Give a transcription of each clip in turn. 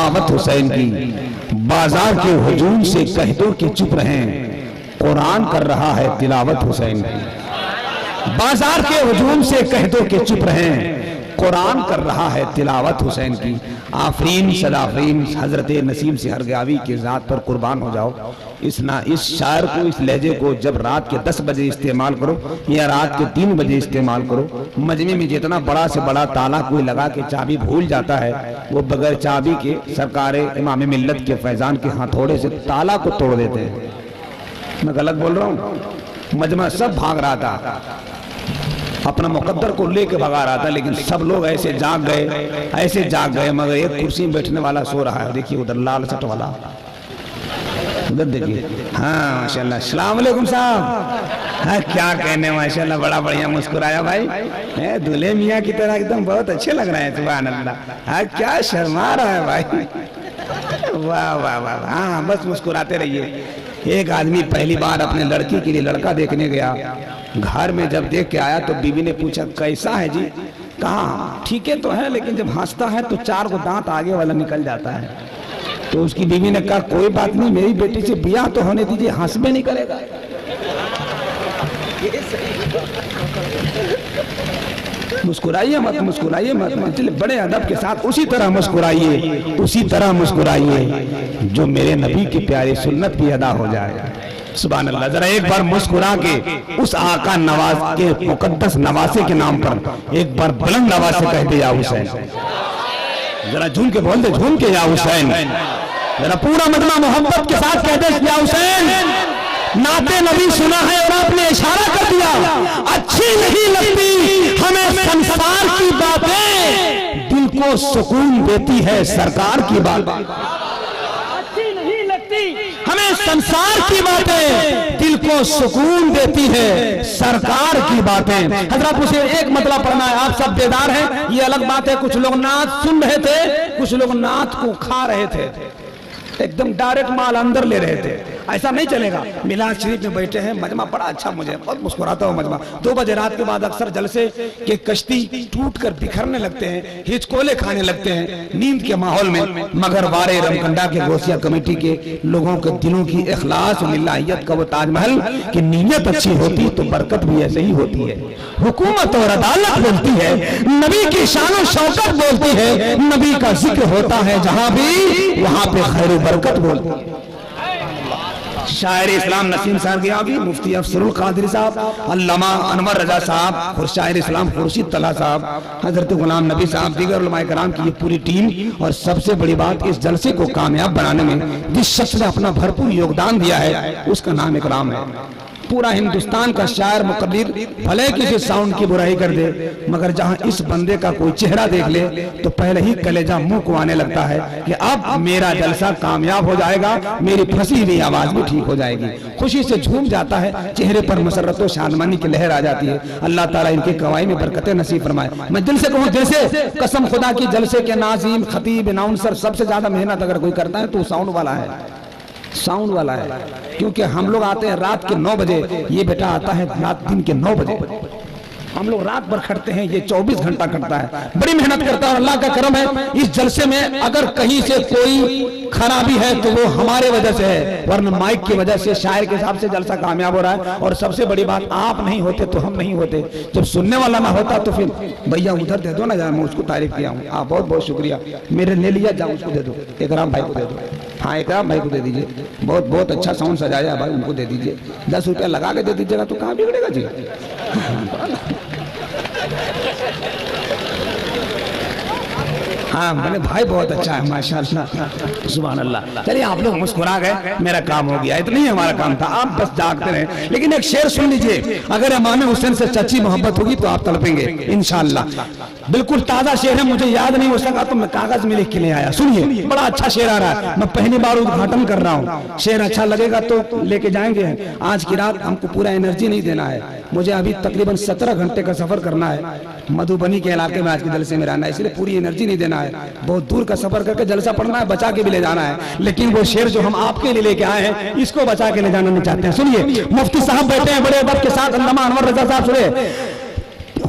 सखावत हुसैन की। बाजार के हुजूम से कह दो कि चुप रहें, कुरान कर रहा है तिलावत हुसैन की। बाजार के हुजूम से कह दो कि चुप रहें, कुरान कर रहा है तिलावत हुसैन की। आफरीन सदाफरीन हजरत नसीम सिहरगावी के ज़ात पर कुर्बान हो जाओ। इस शायर को, इस लहजे को जब रात के 10 बजे इस्तेमाल करो या रात के 3 बजे इस्तेमाल करो, मजमे में जितना बड़ा से बड़ा ताला कोई लगा के चाबी भूल जाता है, वो बगैर चाबी के सरकार इमाम मिल्लत के फैजान के हथौड़े से ताला को तोड़ देते हैं। मैं गलत बोल रहा हूँ? मजमा सब भाग रहा था, अपना मुकद्दर को लेके भगा रहा था, लेकिन सब लोग ऐसे जाग गए, मगर एक कुर्सी में बैठने वाला सो रहा है। देखिए उधर लाल शर्ट वाला, उधर देखिए। हाँ माशाल्लाह, अस्सलाम वालेकुम साहब। हाँ क्या कहने, माशाल्लाह बड़ा बढ़िया मुस्कुराया भाई, दूल्हे मियाँ की तरह एकदम बहुत अच्छे लग रहे हैं। सुभान अल्लाह। हाँ क्या शर्मा रहा है भाई, वाह वाह वाह। हाँ बस मुस्कुराते रहिए। एक आदमी पहली बार अपने लड़की के लिए लड़का देखने गया। घर में जब देख के आया तो बीवी ने पूछा कैसा है जी? कहा ठीक है तो है, लेकिन जब हंसता है तो 4 को दांत आगे वाला निकल जाता है। तो उसकी बीवी ने कहा कोई बात नहीं, मेरी बेटी से ब्याह तो होने दीजिए, हंस में नहीं करेगा। मुस्कुराइए मत, चलिए बड़े अदब के साथ उसी तरह मुस्कुराइए जो मेरे नबी की प्यारी सुन्नत भी अदा हो जाए। सुभान अल्लाह। जरा एक बार मुस्कुरा के उस आका नवाज के मुकद्दस नवासे के नाम पर एक बार बुलंद आवाज से कह दे या हुसैन। जरा झूम के बोल दे, झूम के या हुसैन। जरा पूरा मजमा मोहब्बत के साथ कह दे या हुसैन। नाते नबी सुना है और आपने इशारा कर दिया, अच्छी नहीं लगती हमें संसार की बातें, दिल को सुकून देती है सरकार की बातें। हमें संसार की बातें दिल को सुकून देती है सरकार की बातें। हजरत मुझे एक मतलब पढ़ना है, आप सब बेदार हैं, ये अलग बात है। कुछ लोग नात सुन रहे थे, कुछ लोग नात को खा रहे थे, एकदम डायरेक्ट माल अंदर ले रहे थे। ऐसा नहीं चलेगा। मिलाद शरीफ में बैठे हैं, मजमा बड़ा अच्छा, मुझे बहुत मुस्कुराता हूँ मजमा। 2 बजे रात के बाद अक्सर जलसे के कश्ती टूटकर बिखरने लगते हैं, हिचकोले खाने लगते हैं नींद के माहौल में, मगर वारे रमकंडा के गौसिया कमेटी के लोगों के दिलों की इखलास लिल्लाहियत का वो ताजमहल की नीयत अच्छी होती तो बरकत भी ऐसे ही होती है। हुकूमत और अदालत बोलती है, नबी की शान शौकत बोलती है, नबी का जिक्र होता है जहां भी वहां पे खैर बरकत बोलती है। शायर इस्लाम नसीम सारगियाबी, मुफ्ती अफसरुल कादरी साहब, अल्लामा अनवर रजा साहब और शायर इस्लाम खुर्शीद तला साहब, हजरत गुलाम नबी साहब, दीगर उलमाए कराम की ये पूरी टीम, और सबसे बड़ी बात इस जलसे को कामयाब बनाने में जिस शख्स ने अपना भरपूर योगदान दिया है उसका नाम इकराम है। पूरा हिंदुस्तान का शायर मुकद्दिर भले किसी साउंड की बुराई कर दे, मगर जहां इस बंदे का कोई चेहरा देख ले तो पहले ही कलेजा मुंह को आने लगता है कि अब मेरा जलसा कामयाब हो जाएगा, मेरी फंसी हुई आवाज भी ठीक हो जाएगी। खुशी से झूम जाता है, चेहरे पर मसरत और शानमानी की लहर आ जाती है। अल्लाह ताला इनकी कवाई में बरकतें नसीब फरमाए। मैं दिल से कहूँ, दिल से कसम खुदा की, जलसे के नाज़ीम खतीब अनाउंसर सबसे ज्यादा मेहनत अगर कोई करता है तो साउंड वाला है, साउंड वाला है। क्योंकि हम लोग आते हैं रात के 9 बजे, ये बेटा आता है रात दिन के 9 बजे। हम लोग रात भर खटते हैं, ये 24 घंटा करता है, बड़ी मेहनत करता है। और अल्लाह का करम है, इस जलसे में अगर कहीं से कोई खराबी है तो वो हमारे वजह से है, वरना माइक की वजह से, शायर के हिसाब से जलसा कामयाब हो रहा है। और सबसे बड़ी बात, आप नहीं होते तो हम नहीं होते। जब सुनने वाला ना होता तो फिर भैया उधर दे दो ना, मैं उसको तारीफ किया हूँ, आप बहुत बहुत शुक्रिया, मेरे ले लिया, जाओ उसको दे दो, इकराम भाई को दे दो। हाँ इकराम भाई को दे दीजिए, बहुत बहुत अच्छा साउंड सजाया भाई, उनको दे दीजिए। 10 रुपया लगा के दे दीजिएगा तो कहाँ बिगड़ेगा जी। हाँ मैंने भाई बहुत अच्छा है माशाअल्लाह, सुभान अल्लाह। चलिए आप लोग मुस्कुरा गए, मेरा काम हो गया, इतना ही हमारा काम था, आप बस जागते रहे। लेकिन एक शेर सुन लीजिए, अगर इमाम हुसैन से सच्ची मोहब्बत होगी तो आप तड़पेंगे इंशाअल्लाह। बिल्कुल ताजा शेर है, मुझे याद नहीं हो सका तो मैं कागज में लिख के ले आया। सुनिए, बड़ा अच्छा शेर आ रहा है, मैं पहली बार उद्घाटन कर रहा हूँ। शेर अच्छा लगेगा तो लेके जाएंगे। आज की रात हमको पूरा एनर्जी नहीं देना है, मुझे अभी तकरीबन 17 घंटे का सफर करना है, मधुबनी के इलाके में आज के जलसे में रहना है, इसलिए पूरी एनर्जी नहीं देना है। बहुत दूर का सफर करके जलसा पढ़ना है, बचा के भी ले जाना है। लेकिन वो शेर जो हम आपके लिए लेके आए हैं, इसको बचा के ले जाना नहीं चाहते हैं। सुनिए, मुफ्ती साहब बैठे हैं बड़े अदब के साथ, अल्लामा अनवर रजा साहब, सुनिए।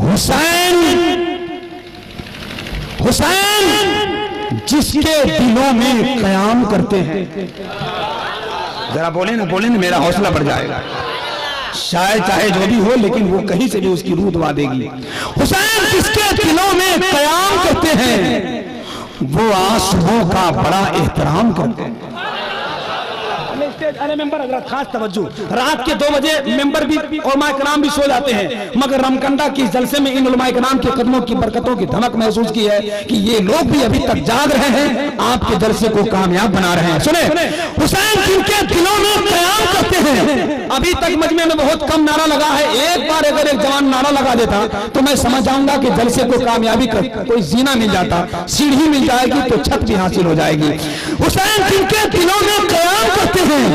हुसैन हुसैन जिसके दिलों में कयाम करते हैं। जरा बोले ना मेरा हौसला बढ़ जाएगा। शायद चाहे जो भी हो, लेकिन वो कहीं से भी उसकी रूह दबा देगी। हुसैन जिसके दिलों में कयाम करते हैं, वो आंसुओं का बड़ा एहतराम करते हैं। अरे मेंबर हजरत खास तवज्जो, रात के 2 बजे मेंबर भी और उलमाए किराम भी सो जाते हैं, मगर रमकंडा की जलसे में इन उलमाए किराम के कदमों की बरकतों की धमक महसूस की है कि ये लोग भी अभी तक जाग रहे हैं, आपके जलसे को कामयाब बना रहे हैं। सुने, हुसैन जिनके दिलों में कयाम करते हैं। अभी तक मजमे में बहुत कम नारा लगा है, एक बार अगर एक जवान नारा लगा देता तो मैं समझ जाऊंगा कि जलसे को कामयाबी कर कोई जीना मिल जाता, सीढ़ी मिल जाएगी तो छत भी हासिल हो जाएगी। हुसैन जिनके दिलों में कयाम करते हैं,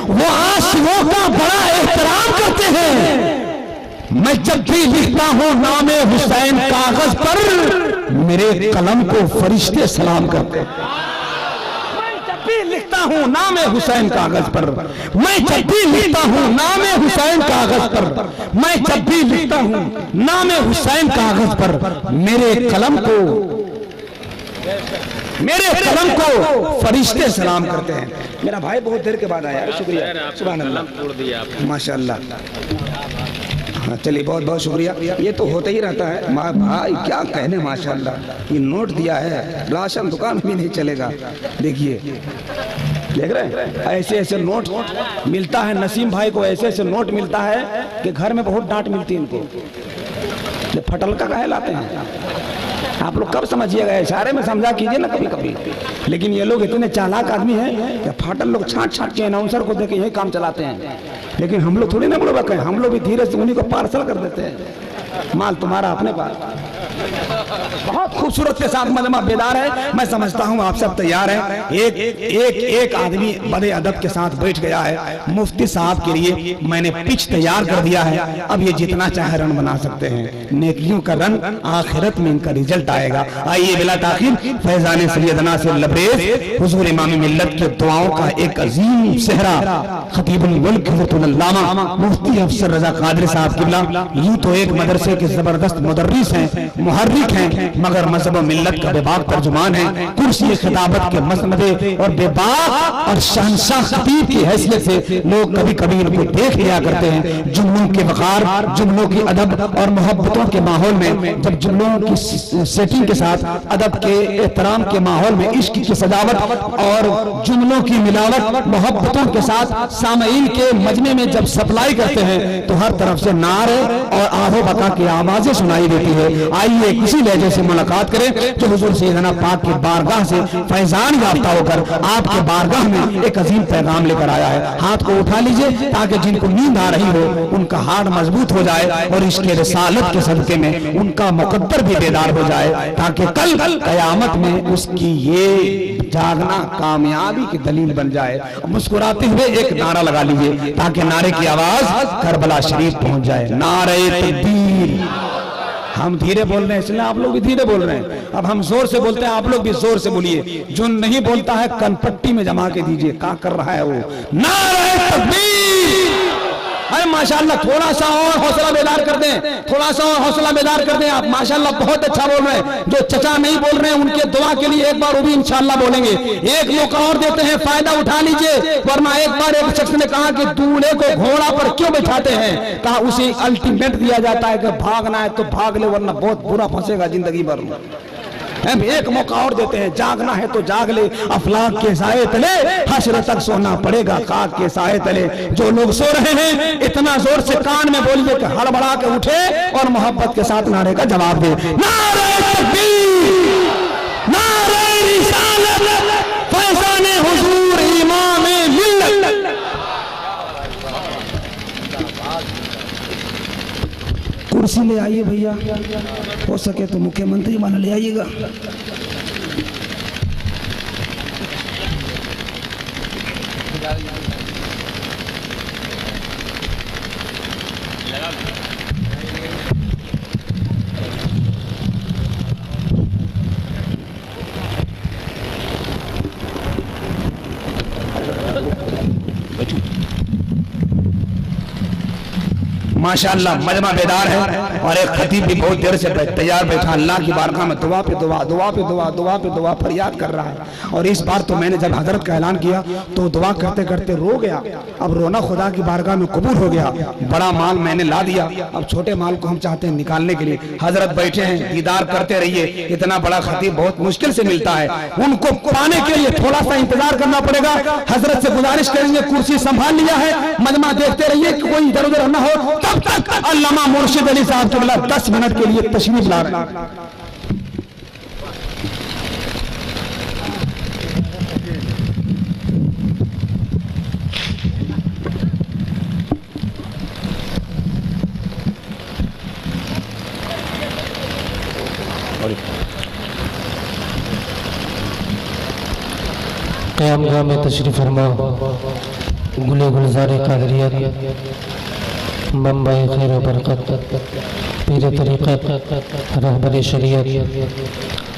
वो आंसुओं का बड़ा एहतराम करते हैं। मैं जब भी लिखता हूं नामे हुसैन कागज पर, मेरे कलम को फरिश्ते सलाम करते हैं। मैं जब भी लिखता हूं नामे हुसैन कागज पर, मैं जब भी लिखता हूं नामे हुसैन कागज पर, मैं जब भी लिखता हूं नामे हुसैन कागज पर, मेरे कलम को फरिश्ते सलाम करते हैं। मेरा भाई बहुत देर के बाद आया, शुक्रिया, सुभान अल्लाह, माशाअल्लाह। हाँ चलिए, बहुत बहुत शुक्रिया। ये तो होता ही रहता है भाई, क्या कहने, माशाअल्लाह। ये नोट दिया है, राशन दुकान भी नहीं चलेगा। देखिए, देख रहे हैं, ऐसे ऐसे नोट मिलता है नसीम भाई को, ऐसे ऐसे नोट मिलता है कि घर में बहुत डांट मिलती है इनको। फटल का कहलाते हैं। आप लोग कब समझिएगा, इशारे में समझा कीजिए ना कभी कभी। लेकिन ये लोग इतने चालाक आदमी हैं कि फाटल लोग छाट के अनाउंसर को देके यही काम चलाते हैं। लेकिन हम लोग थोड़ी ना बुलवा, हम लोग भी धीरे से उन्हीं को पार्सल कर देते हैं, माल तुम्हारा अपने पास। बहुत खूबसूरत के साथ मजमा बेदार है। मैं समझता हूँ आप सब तैयार हैं। एक आदमी बड़े अदब के साथ बैठ गया है। मुफ्ती साहब के लिए मैंने पिच तैयार कर दिया है, अब ये जितना चाहे रन बना सकते हैं। नेकियों का रन, आखिरत में इनका रिजल्ट आएगा। आइए बिला ताखीर फैजान सैयदना से लबरेज हुजूर इमाम मिल्लत की दुआओं का एक अजीम सेहरा खतीबुल मुल्क अल्लामा मुफ्ती अफसर रजा कादरी साहब किबला। यूं तो एक मदरसे के जबरदस्त मुदर्रिस हैं, मुहर्रिक हैं, मगर मज़हब मिल्लत का बेबाक तर्जुमान है। कुर्सी खिताबत के मसनदे और बेबाक और शहंशाह खतीब की हैसियत से लोग कभी कभी इनको देख लिया करते हैं। जुमलों के वकार, जुमलों की अदब और मोहब्बतों के माहौल में, जब जुमलों की सेटिंग के साथ अदब के एहतराम के माहौल में इश्क की सजावट और जुमलों की मिलावट मोहब्बतों के साथ सामईन के मजमे में जब सप्लाई करते हैं तो हर तरफ से नारे और आहो बका की आवाजें सुनाई देती है। आइए किसी लहजे से मुलाकात करें जो हुजूर सैयदना पाक की बारगाह से फैजान याफ्ता होकर आपके बारगाह में एक अजीम पैगाम लेकर आया है। हाथ को उठा लीजिए ताकि जिनको नींद आ रही हो उनका हाथ मजबूत हो जाए और इसके रिसालत के सदके में उनका मुकद्दर भी बेदार हो जाए, ताकि कल कयामत में उसकी ये जागना कामयाबी की दलील बन जाए। मुस्कुराते हुए एक नारा लगा लीजिए ताकि नारे की आवाज करबला शरीफ पहुंच जाए। नारे तकबीर। हम धीरे बोल रहे हैं इसलिए आप लोग भी धीरे बोल रहे हैं। अब हम जोर से बोलते हैं, आप लोग भी जोर से बोलिए। जो नहीं बोलता है कनपट्टी में जमा के दीजिए, क्या कर रहा है वो। नारे तकबीर। अरे माशाल्लाह, थोड़ा सा और हौसला बेदार कर दें, थोड़ा सा और हौसला बेदार कर दें। आप माशाल्लाह बहुत अच्छा बोल रहे हैं। जो चचा नहीं बोल रहे हैं उनके दुआ के लिए एक बार वो भी इंशाल्लाह बोलेंगे। एक मौका और देते हैं, फायदा उठा लीजिए, वरना एक बार एक शख्स ने कहा कि दूल्हे को घोड़ा पर क्यों बैठाते हैं, कहा उसे अल्टीमेट दिया जाता है कि भागना है तो भाग ले, वरना बहुत बुरा फंसेगा जिंदगी भर। एक मौका और देते हैं, जागना है तो जाग ले, अफलाक के साए तले हश्र तक सोना पड़ेगा खाक के साए तले। जो लोग सो रहे हैं इतना जोर से कान में बोलिए कि हड़बड़ा के उठे और मोहब्बत के साथ नारे का जवाब दे। नारे तकबीर, नारे रिसालत, फैजान हुजूर इमाम मिल्लत। कुर्सी ले आइए भैया, हो सके तो मुख्यमंत्री वाला ले आइएगा। माशाअल्लाह मजमा बेदार है और एक खतीब भी बहुत देर से तैयार बैठा अल्लाह की बारगाह में दुआ पे दुआ, दुआ पे दुआ, दुआ पे दुआ फरियाद कर रहा है। और इस बार तो मैंने जब हजरत का ऐलान किया तो दुआ करते करते रो गया। अब रोना खुदा की बारगाह में कबूल हो गया। बड़ा माल मैंने ला दिया, अब छोटे माल को हम चाहते हैं निकालने के लिए। हजरत बैठे हैं, दीदार करते रहिए। इतना बड़ा खतीब बहुत मुश्किल से मिलता है, उनको पाने के लिए थोड़ा सा इंतजार करना पड़ेगा। हजरत से गुजारिश करेंगे, कुर्सी संभाल लिया है, मजमा देखते रहिए कि कोई इधर उधर न हो। तब तक अल्लामा मुर्शिद अली साहब के बिला 10 मिनट के लिए तशरीफ ला रहे हैं। क़यामगाह में तशरीफ़ फरमा गुले गुलज़ार क़ादरियत मंबा खैर व बरकत पीर तरीक़त रहबर शरीयत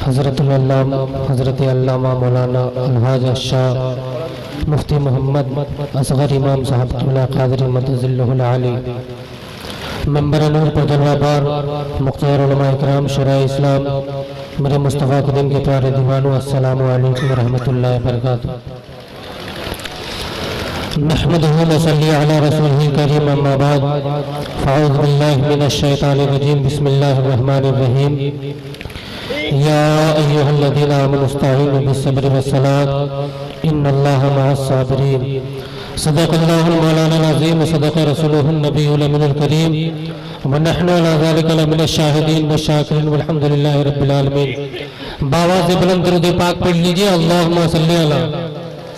हज़रतुल अल्लामा हज़रत अल्लामा मौलाना अलहाज शाह मुफ्ती मोहम्मद असग़र इमाम साहब क़िबला क़ादरी मदज़िल्लहुल आली मंबर नूर पर जलवाबार मुख्तार उलमा इकराम शुराए इस्लाम मेरे मुस्तफ़ा के दिन के प्यारे दीवानों अस्सलामु अलैकुम व रहमतुल्लाहि व बरकातुहू। नहमदुहु व नसल्ली अला रसूलिहिल करीम अम्मा बाद फ़अऊज़ु बिल्लाहि मिनश शैतानिर रजीम बिस्मिल्लाहिर रहमानिर रहीम या अय्युहल्लज़ीना आमनु इस्तईनु बिस्सब्रि वस्सलात इन्नल्लाहा मअस साबिरीन सदक़ल्लाहुल मौलाना अज़ीम सदक़ रसूलुहुन नबियुल अमीनुल करीम व नहनु अला ज़ालिका लमिनश शाहिदीन व शाकिरीन वल्हम्दुलिल्लाहि रब्बिल आलमीन। बावाज़ बुलंद दुरूद पाक पढ़ लीजिए। अल्लाहुम्मा सल्ली अला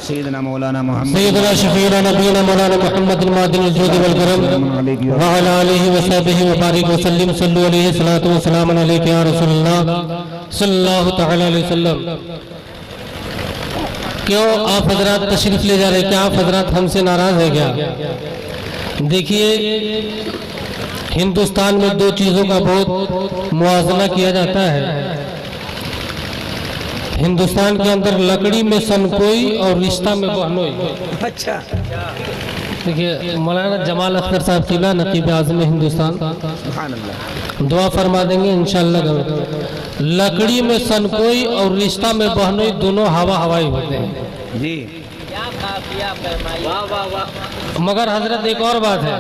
सैयदना मौलाना मोहम्मद सैयदना शफीना नबीना मौलाना मुहम्मदिन मादिनिल जुद वल करम व अला आलिहि व सहबिहि व बारिक व सल्लिम सल्लु अलैहि सलातु व सलाम अलैका या रसूलल्लाह सल्लल्लाहु तआला अलैहि वसल्लम। क्यों आप हजरात तशरीफ ले जा रहे, क्या आप हजरात हमसे नाराज है क्या? देखिए हिंदुस्तान में दो चीज़ों का बहुत मुआवजा किया जाता है। हिंदुस्तान के अंदर लकड़ी में सनकोई और रिश्ता में बहनोई। अच्छा, देखिए मौलाना जमाल अख्तर साहब क़िबला नक़ीब आज़म हिंदुस्तान दुआ फरमा देंगे इंशाअल्लाह। लकड़ी में सनकोई और रिश्ता में बहनोई दोनों हवा हवाई होते हैं जी। मगर हजरत एक और बात है,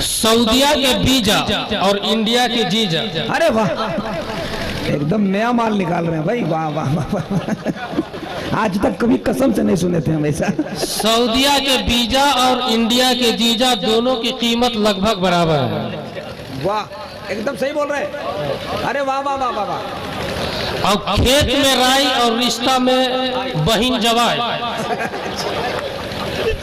सऊदिया के बीजा और इंडिया के जीजा। अरे वाह, एकदम नया माल निकाल रहे हैं भाई, वाह वाह वाह। आज तक कभी कसम से नहीं सुने थे हम ऐसा। सऊदिया के बीजा और इंडिया के जीजा दोनों की कीमत लगभग बराबर है। वाह, एकदम सही बोल रहे हैं। अरे वाह वाह वाह वाह वाह। और खेत में राई और रिश्ता में बहिन जवाई।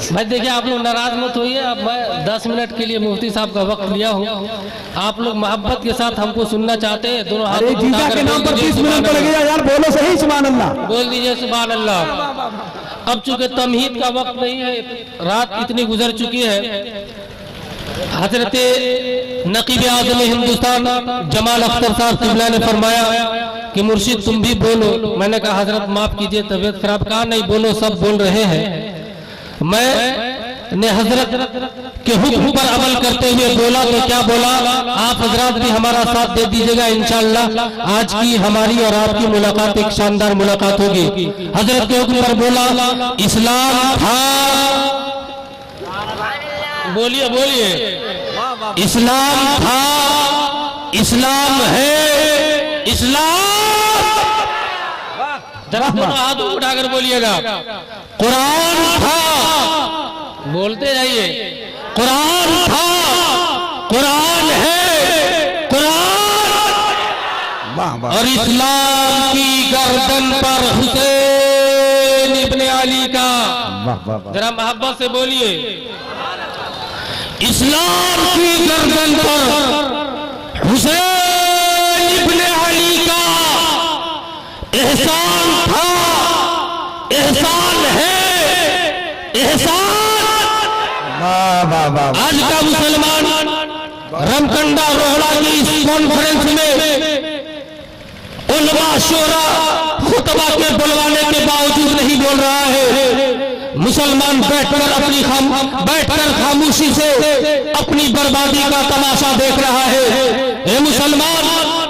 भाई देखिए आप लोग नाराज मत होइए। अब मैं 10 मिनट के लिए मुफ्ती साहब का वक्त लिया हूँ, आप लोग मोहब्बत के साथ हमको सुनना चाहते हैं। दोनों हाथ जीजा के नाम पर 30 मिनट लगेगा यार, बोलो सही सुभान अल्लाह। बोल दीजिए सुभान अल्लाह। अब चूंकि तमहीद का वक्त नहीं है, रात इतनी गुजर चुकी है। हजरत नकीब आज़म हिंदुस्तान जमाल अख्तर साहब क़िबला ने फरमाया कि मुर्शिद तुम भी बोलो। मैंने कहा हजरत माफ कीजिए तबीयत खराब। कहा नहीं बोलो, सब बोल रहे हैं। मैं ने हजरत के हुक्म पर अमल करते हुए बोला तो क्या बोला, आप हजरात भी हमारा साथ दे दीजिएगा इंशाअल्लाह। आज की हमारी और आपकी मुलाकात एक शानदार मुलाकात होगी। हजरत के हुक्म पर बोला इस्लाम था, बोलिए बोलिए, इस्लाम था, इस्लाम है, इस्लाम। जरा दोनों हाथ उठाकर बोलिएगा कुरान था, बोलते जाइए कुरान था, कुरान है, कुरान। और इस्लाम की गर्दन पर हुसैन इब्ने अली का, जरा मोहब्बत से बोलिए इस्लाम की गर्दन पर हुसैन इब्ने अली का एहसान था, एहसान है, एहसान। आज का मुसलमान रमकंडा रोहड़ा की इस कॉन्फ्रेंस में उलमा शोरा खुतबा के बुलवाने के बावजूद नहीं बोल रहा है। मुसलमान बैठकर खामोशी से अपनी बर्बादी का तमाशा देख रहा है। ए मुसलमान,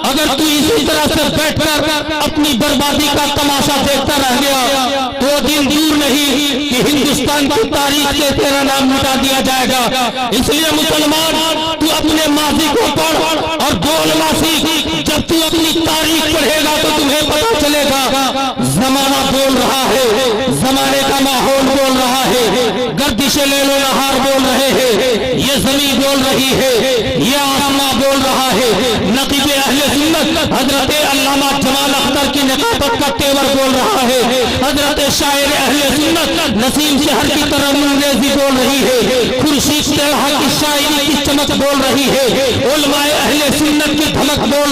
अगर तू इसी तरह से बैठकर अपनी बर्बादी का तमाशा देखता रह गया तो दिन दूर नहीं कि हिंदुस्तान की तारीख से तेरा नाम मिटा दिया जाएगा। इसलिए मुसलमान, तू अपने माजी को पढ़ और बोलना सीख। जब तू अपनी तारीख पढ़ेगा तो तुम्हें पता चलेगा जमाना बोल रहा है, जमाने का माहौल बोल रहा है, गर्दिशे लेलो नहार बोल रहे हैं, ये जमीन बोल रही है, ये आसमां बोल रहा है। नकीब अहले सुन्नत हजरत अल्लामा जमाल अख्तर की नकाबत का तेवर बोल रहा है। हजरत शायर अहले सुन्नत नसीम शहर की तरन्नुम-रेज़ी बोल रही है। खुर्शीद तलहा की शायरी की चमक बोल रही है। उलमाए अहले सुन्नत की धमक बोल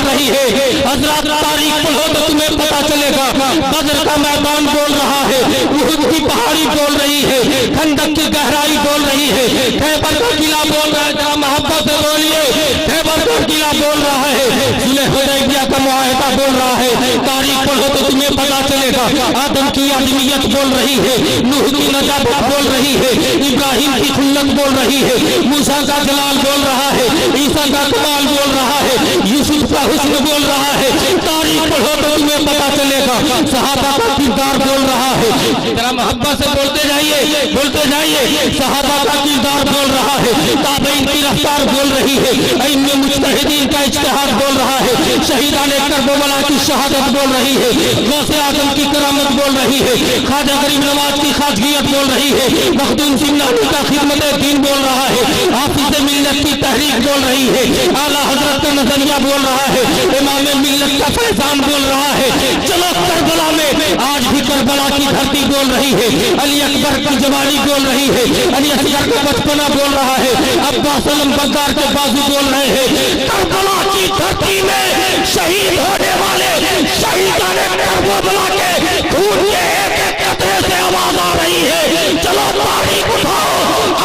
रही है। हजरत तारीख पढ़ो तो तुम्हें पता चलेगा। बदर का मैदान बोल रहा है, उहुद की पहाड़ी बोल रही है, खंदक की गहराई बोल रही है, खैबर का किला बोल रहा है। जरा मोहब्बत से बोलिए, खैबर का किला बोल रहा है, सुलह हुदैबिया का मुआहदा बोल रहा है। तारीख पढ़ो तो तुम्हें पता चलेगा। आदम की आदमियत बोल रही है, नूह की नजाबत बोल रही है, इब्राहिम की खुल्लत बोल रही है, मूसा का जलाल बोल रहा है, ईसा का कमाल बोल रहा है, यूसुफ का हुस्न बोल रहा है। तारीख पढ़ो तो तुम्हें पता चलेगा। सहाबा का किरदार बोल रहा है। जरा मोहब्बत से बोलते जाइए। सहाबा का किरदार बोल रहा है, ताबईन की रफ्तार बोल रही है, इल्म मुज्तहिदीन का इज्तिहाद बोल रहा है, शहीदान करबला की शहादत बोल रही है, गौसे आजम की करामत बोल रही है, ख्वाजा गरीब नवाज की खाजगियत बोल रही है, मखदूम सिंह नहवी का खिदमत दीन बोल रहा है, हाफिज मिल्लत की तहरीक बोल रही है, आला हजरत का नजरिया बोल रहा है, इमाम मिल्लत का फैजान बोल रहा है। चलो करबला में आज भी करबला की धरती बोल रही है, अली अकबर की जवानी बोल रही है, अली असगर का बचपना बोल रहा है, अब्बास अलम बग्गार के बाजू बोल रहे हैं। करबला की धरती में शहीद होने वाले शहीदाने करबला के खून के एक कतरे से आवाज आ रही है। चलो तारीख उठाओ,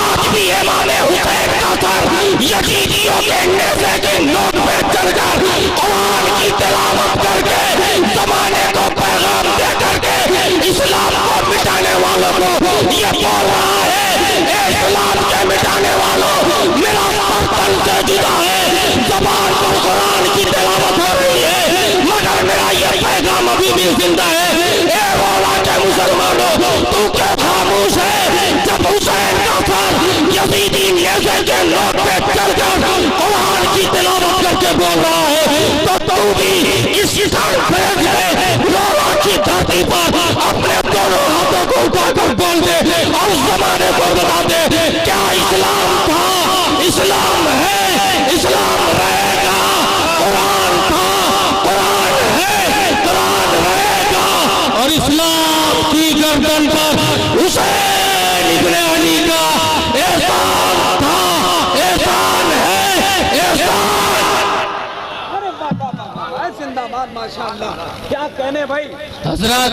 आज भी इमाम हुसैन का सर यजीदियों के नेज़े के नोक पे चढ़कर कुरान की तिलावत करके जमाने को पैगाम दे करके इस्लाम को मिटाने वालों को ये बोल रहा है, इस्लाम के मिटाने वालों, मेरा सर तन से जुदा है। जबान पर कुरान की तिलावत हो रही है मगर मेरा ये पैगाम अभी भी जिंदा है। ए मौला के मुसलमानों, तू क्या खामोश है जब हुसैन का सर यजीदी नेज़े के नोक पे चढ़कर कुरान की तिलावत करके बोल रहा है, तो तू भी इस की धरती पर अपने दोनों हाथों को उठाकर बोल दे और उस जमाने को बता दे, क्या इस्लाम था, इस्लाम है, इस्लाम रहेगा, कुरान था, कुरान है, कुरान रहेगा। और इस्लाम की गर्दन पर हुसैन इब्ने अली का एहसान था, एहसान है, एहसान। जिंदाबाद, माशाअल्लाह, क्या कहने भाई। हजरत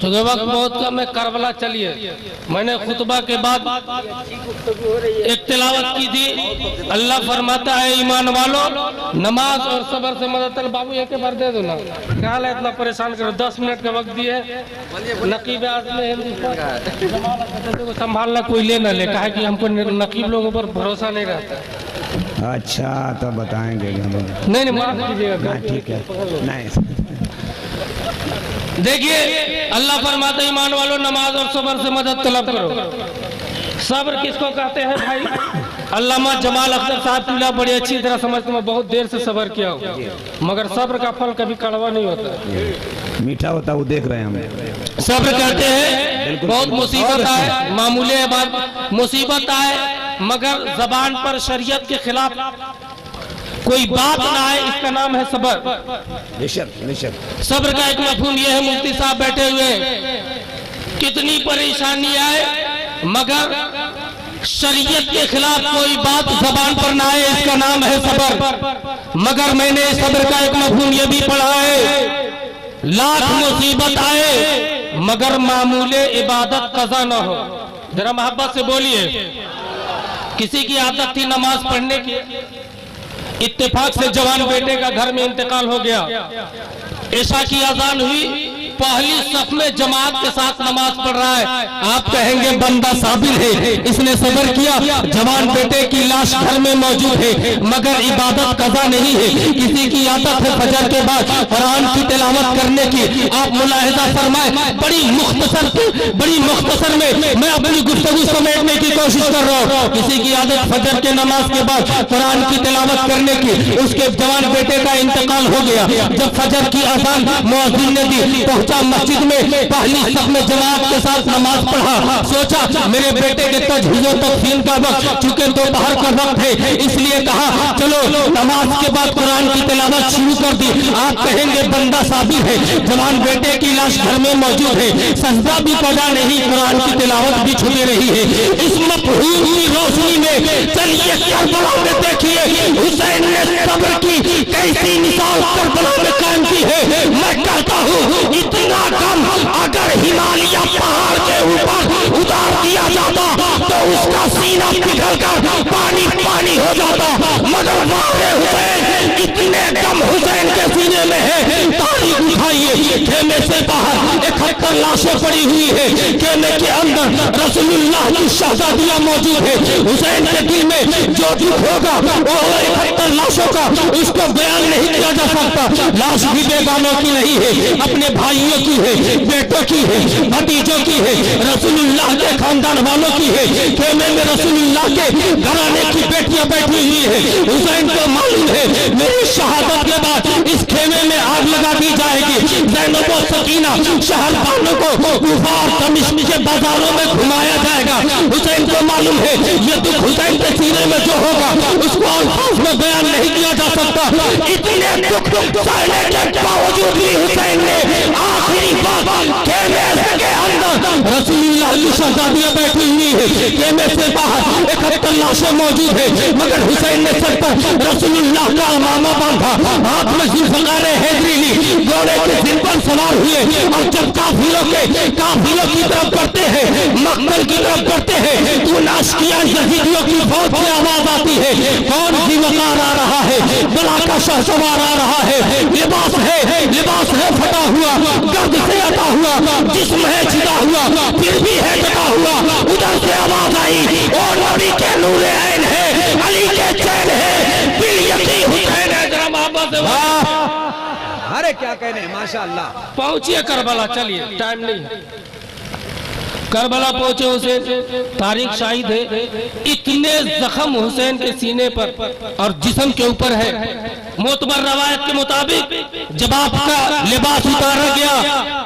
चूंकि वक्त बहुत कम है, करबला चलिए। मैंने खुतबा के बाद एक तिलावत की थी। अल्लाह फरमाता है, ईमान वालों, नमाज और सबर से मदद तलब। बाबू एक बार दे दो ना, क्या है इतना परेशान करो। 10 मिनट का वक्त दिए। नकीब आज़म हिंदुस्तान को संभालना कोई ले न ले, कहा कि हमको नकीब लोगों पर भरोसा नहीं रहता। अच्छा, तो बताएंगे। नहीं माफ कीजिएगा, ठीक है। नहीं, देखिए अल्लाह फरमाता है, ईमान वालों, नमाज और सब्र से मदद तलब करो। सब्र किसको कहते हैं भाई? अल्लामा जमाल अख्तर साहब की बड़ी अच्छी तरह समझते, मैं बहुत देर से सब्र किया हूँ, मगर सब्र का फल कभी कड़वा नहीं होता, मीठा होता, वो देख रहे हैं हम। सब्र कहते हैं बहुत मुसीबत आए, मामूली बात मुसीबत आए मगर जबान पर शरीयत के खिलाफ कोई बात ना आए, इसका नाम है सब्र। सब्र का एक मफहूम यह है, मुफ्ती साहब बैठे हुए, कितनी परेशानी आए मगर शरीयत के खिलाफ कोई बात जबान पर ना आए, इसका नाम है सब्र। मगर मैंने सब्र का एक मफहूम यह भी पढ़ा है, लाख मुसीबत आए मगर मामूले इबादत कज़ा न हो। जरा मोहब्बत से बोलिए। किसी की आदत थी नमाज पढ़ने की, इत्तेफाक से जवान बेटे का घर में इंतकाल हो गया, ऐशा की अजान हुई, पहली सफ में जमात के साथ नमाज पढ़ रहा है, आप कहेंगे बंदा साबिर है, इसने सब्र किया, जवान बेटे की लाश घर में मौजूद है, मगर इबादत कज़ा नहीं है। किसी की आदत है फजर के बाद कुरान की तिलावत करने की। आप मुलाहिजा फरमाए, बड़ी मुख्तसर में मैं अपनी गुफ्तगू समेटने की कोशिश कर रहा हूँ। किसी की आदत फजर के नमाज के बाद कुरान की तिलावत करने की, उसके जवान बेटे का इंतकाल हो गया। जब फजर की अज़ान मुअज्जिन ने दी, पहुंचा मस्जिद में, पहली सफ में जमात के साथ नमाज पढ़ा, सोचा मेरे बेटे के तजहीज़ो तदफीन का वक्त, चूंकि दोपहर का वक्त है, इसलिए कहा चलो नमाज के बाद कुरान की तिलावत शुरू कर दी। आप कहेंगे बंदा साबिर है, जवान बेटे की लाश घर में मौजूद है, सजदा भी पड़ा नहीं, कुरान की तिलावत भी छूटी रही है। इस मफहूम की रोशनी में चलिए करबला में देखिए हुसैन ने सब्र की कैसी मिसाल करबला में कायम की है। मैं कहता हूँ इतना कम अगर हिमालय पहाड़ के ऊपर उतार दिया जाता तो उसका सीना पिघलकर पानी पानी हो जाता, मगर वाक़े हुसैन इतने कम हुसैन के सीने में है। तारीख उठाइए, खेमे से बाहर 71 लाशें पड़ी हुई है, खेमे के अंदर रसूलुल्लाह की शहजादियां मौजूद है। हुसैन के दिल में जो दुख होगा वो 71 लाशों का उसको बयान नहीं किया जा सकता। लाश भी बेगानों की नहीं है, अपने भाइयों की है, बेटों की है, भतीजों की है, रसूलुल्लाह के खानदान वालों की है। खेमे में रसूलुल्लाह के घराने की बेटियां बैठी हुई है। हुसैन को मालूम है मेरी शहादत के बाद इस खेमे में आग लगा दी जाएगी। ज़ैनब और सकीना शहरबानों को कुफार दमिश्क के बाजारों में घुमाया जाएगा। हुसैन को मालूम है ये दुख हुसैन के सीने में जो होगा उसको अल्फाज में बयान नहीं किया जा सकता। इतने दुख सहने के बावजूद भी हुसैन ने आखिरी बात खेमे के अंदर रसूलुल्लाह की शहजादियां बैठी हुई है, खेमे से बाहर 71 लाशें मौजूद है, मगर हुसैन ने सर पर रसूलुल्लाह का इमामा बांधा, हाथ में ज़ुल्फ़कार हैदरी ली, घोड़े के सिर पर सवार हुए और जब काफिलों की तरफ बढ़ते हैं, मक्तल की तरफ बढ़ते हैं, तो नाशकिया यजीदियों की फौज की आवाज आती है। कौन ज़िवकार आ रहा है, बला का शहसवार आ रहा है, लिबास है फटा हुआ, गर्द से अटा हुआ, जिस्म है छिदा हुआ, फिर भी है ढका हुआ। उधर से आवाज आई और नबी के नूर ऐन है, अली के चैन है, बिल यकीन हुसैन है। जरा मोहब्बत से अरे क्या कहने, माशाअल्लाह। पहुंचिए करबला, चलिए टाइम नहीं है। करबला पहुंचे हुसैन, तारीख शाहिद है, इतने जख्म हुसैन के सीने पर और जिस्म के ऊपर है। मोतबर रवायत के मुताबिक जब आपका लिबास उतारा गया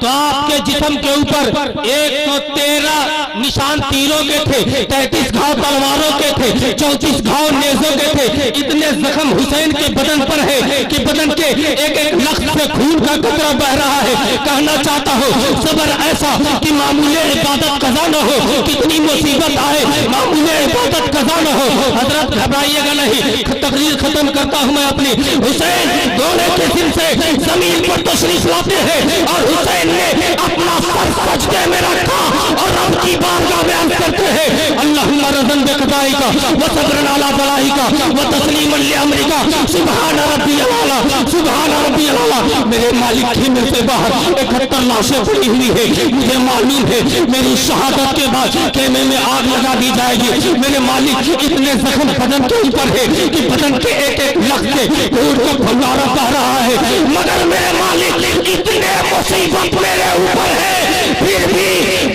तो आपके जिस्म के ऊपर 113 निशान तीरों के थे, 33 घाव तलवारों के थे, 34 घाव नेज़ों के थे। इतने जख्म हुसैन के बदन पर है कि बदन के एक एक लख्त से खून का कतरा बह रहा है। कहना चाहता हूँ सब्र ऐसा कि मामूले इबादत कज़ा न हो, कितनी मुसीबत आए मामूले इबादत कज़ा न हो। हजरत घबराइएगा नहीं, तकरीर खत्म करता हूँ मैं अपनी। हुसैन घोड़े के सिर से जमीन पर तशरीफ लाते हैं और हुसैन ने अपना सर सजदे में रखा और रब की बारगाह में अर्ज़ करते हैं अल्लाहुम्मा रज़न बिक़दाई का व सब्रन अला बलाई का व तस्लीमन लि अमरी का सुभान रब्बियल आला, सुभान रब्बियल आला। मेरे मालिक खेमे से बाहर 71 लाशें पड़ी हुई है, मुझे मालूम है मेरी शहादत के बाद खेमे में आग लगा दी जाएगी। मेरे मालिक इतने जख्म बदन के ऊपर है कि बदन के एक एक लख्त से खून का फव्वारा बह रहा है, मगर मेरे मालिक इतने मुसीबत मेरे ऊपर है, फिर भी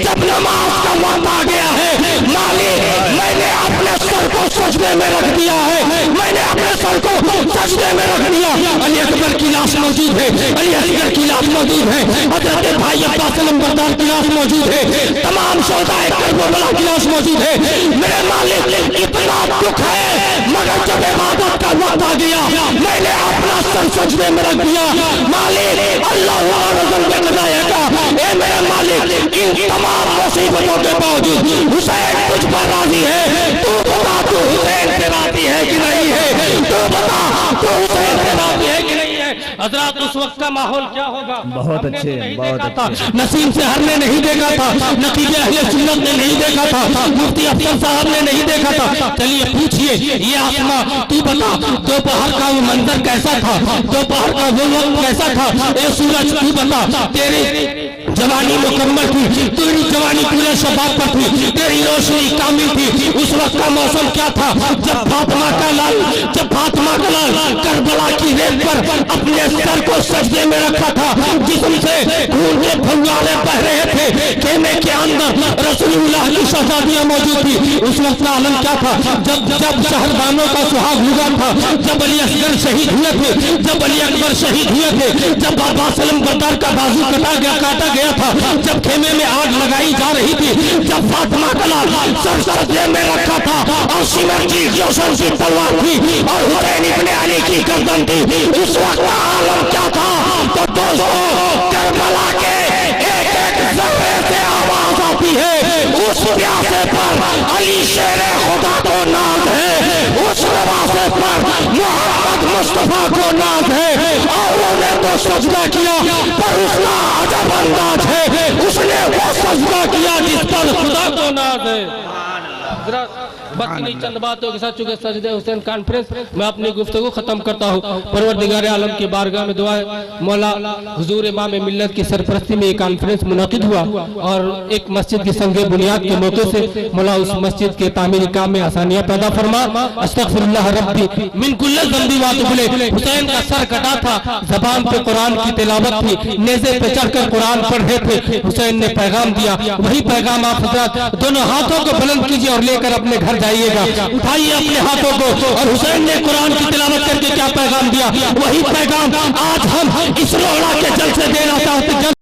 जब नमाज का वक्त आ गया है मालिक मैंने अपने सर को सजदे में रख दिया है, मैंने अपने सर को सजदे में रख दिया। अली अकबर की लाश मौजूद है, अली असगर की लाश मौजूद है, हजरत भाई अब्बास नंबरदार की लाश मौजूद है, तमाम शोहदाए करबला की लाश मौजूद है। मेरे मालिक इतना दुख है, मगर जब इबादत का वक्त आ गया मैंने अपना सर सजदे में रख दिया। मालिक अल्लाह का ए मेरे मालिक इन तमाम मुसीबतों के बावजूद हुसैन तुझ पर राजी है। तू बता तू हुसैन पे राजी है कि नहीं है, तू बता तू हुसैन पे राजी है कि नहीं है। हजरत उस वक्त का माहौल क्या होगा? बहुत हमने अच्छे, तो नहीं बहुत देखा अच्छे। था, नसीम सेहर ने नहीं देखा था, नकीब अहले सुन्नत ने नहीं देखा था, मुफ्ती अफसर साहब ने नहीं देखा था। चलिए पूछिए, ये आसमां तू बता, दोपहर का वो मंजर कैसा था, दोपहर का वो वक्त कैसा था? ए सूरज तू बता, तेरी जवानी मुकम्मल थी, तेरी जवानी पूरे शबाब पर थी, तेरी रोशनी कामिल थी। उस वक्त का मौसम क्या था? जब फातिमा का लाल करबला की रेत पर अपने सर को सजदे में रखा था, जिस्म से खून के फव्वारे बह रहे थे, खेमे के अंदर रसूलुल्लाह की शहजादियां मौजूद थी। उस वक्त का आलम क्या था? जब शहरदानों का सुहाग हुआ था, जब अली असगर शहीद हुए थे, जब अली अकबर शहीद हुए थे, जब बाबा सलम बरदार का बाजू काटा गया था, जब खेमे में आग लगाई जा रही थी, जब फातिमा का लाल सर सजदे में रखा था और सिमरती जोशन की तलवार थी और हुसैन इब्ने अली की गर्दन थी, उस वक्त का आलम क्या था? तो दोस्तों, करबला के एक एक जर्रे से आवाज आती है, उस प्यासे पर अली शेरे खुदा को नाज है, उस नवासे पर मोहम्मद मुस्तफा को नाज है। और उन्होंने तो सजदा किया, पर उसका अजब अंदाज है, उसने वो सजदा किया जिस पर खुदा को नाज है। बस इन्हीं चंद बातों के साथ चूंकि सजदे हुसैन कॉन्फ्रेंस मैं अपनी गुफ्तगू खत्म करता हूँ। परवरदिगार आलम की बारगाह में दुआ है, मौला हुजूर इमाम मिल्लत की सरपरस्ती में ये कॉन्फ्रेंस मुनाकिद हुआ और एक मस्जिद की संगे बुनियाद के मौके से मौला उस मस्जिद के तामीरी काम में आसानियां पैदा फरमा। अस्तगफिरुल्लाह रब्बी मिन कुल्लि ज़ंबी व अतूबु। हुसैन का सर कटा था, जबान पे कुरान की तिलावत थी, नेज़े पे चढ़कर कुरान पढ़ रहे थे, हुसैन ने पैगाम दिया। वही पैगाम आप हज़रात दोनों हाथों को बुलंद कीजिए और लेकर अपने घर जाइएगा। उठाइए अपने हाथों को और हुसैन ने कुरान की तिलावत करके क्या पैगाम दिया, वही पैगाम आज हम इस रोड़ा के जल से देना चाहते हैं।